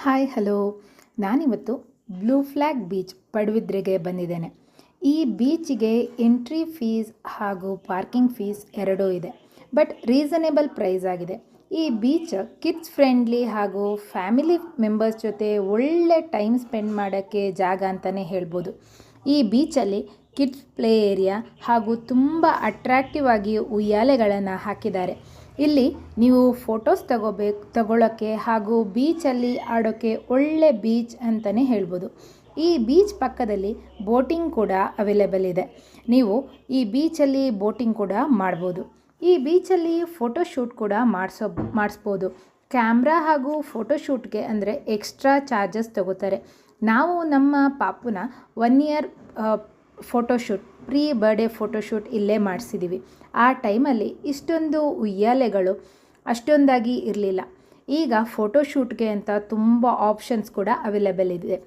Hi hello, ನಾನಿವತ್ತು blue flag beach ಪಡುಬಿದ್ರೆಗೆ ಬಂದಿದ್ದೇನೆ. ಈ ಬೀಚಿಗೆ ಎಂಟ್ರಿ ಫೀಸ್ ಹಾಗೂ ಪಾರ್ಕಿಂಗ್ ಫೀಸ್ ಎರಡೂ ಇದೆ, ಬಟ್ ರೀಸನೇಬಲ್ ಪ್ರೈಸ್ ಆಗಿದೆ. ಈ ಬೀಚ್ ಕಿಡ್ಸ್ ಫ್ರೆಂಡ್ಲಿ ಹಾಗೂ ಫ್ಯಾಮಿಲಿ ಮೆಂಬರ್ಸ್ ಜೊತೆ ಒಳ್ಳೆ ಟೈಮ್ ಸ್ಪೆಂಡ್ ಮಾಡೋಕ್ಕೆ ಜಾಗ ಅಂತಲೇ ಹೇಳ್ಬೋದು. ಈ ಬೀಚಲ್ಲಿ ಕಿಡ್ಸ್ ಪ್ಲೇ ಏರಿಯಾ ಹಾಗೂ ತುಂಬ ಅಟ್ರಾಕ್ಟಿವ್ ಆಗಿ ಉಯ್ಯಾಲೆಗಳನ್ನು ಹಾಕಿದ್ದಾರೆ. ಇಲ್ಲಿ ನೀವು ಫೋಟೋಸ್ ತಗೊಳ್ಳೋಕ್ಕೆ ಹಾಗೂ ಬೀಚಲ್ಲಿ ಆಡೋಕ್ಕೆ ಒಳ್ಳೆ ಬೀಚ್ ಅಂತಲೇ ಹೇಳ್ಬೋದು. ಈ ಬೀಚ್ ಪಕ್ಕದಲ್ಲಿ ಬೋಟಿಂಗ್ ಕೂಡ ಅವೈಲೇಬಲ್ ಇದೆ. ನೀವು ಈ ಬೀಚಲ್ಲಿ ಬೋಟಿಂಗ್ ಕೂಡ ಮಾಡ್ಬೋದು. ಈ ಬೀಚಲ್ಲಿ ಫೋಟೋಶೂಟ್ ಕೂಡ ಮಾಡಿಸ್ಬೋದು. ಕ್ಯಾಮ್ರಾ ಹಾಗೂ ಫೋಟೋಶೂಟ್ಗೆ ಅಂದರೆ ಎಕ್ಸ್ಟ್ರಾ ಚಾರ್ಜಸ್ ತಗೋತಾರೆ. ನಾವು ನಮ್ಮ ಪಾಪುನ 1 year photoshoot pre birthday photoshoot ಇಲ್ಲೇ ಮಾಡಿಸಿದ್ದೀವಿ. ಆ ಟೈಮಲ್ಲಿ ಇಷ್ಟೊಂದು ಉಯ್ಯಾಲೆಗಳು ಅಷ್ಟೊಂದಾಗಿ ಇರಲಿಲ್ಲ. ಈಗ ಫೋಟೋಶೂಟ್ಗೆ ಅಂತ ತುಂಬ ಆಪ್ಷನ್ಸ್ ಕೂಡ ಅವೈಲೇಬಲ್ ಇದೆ.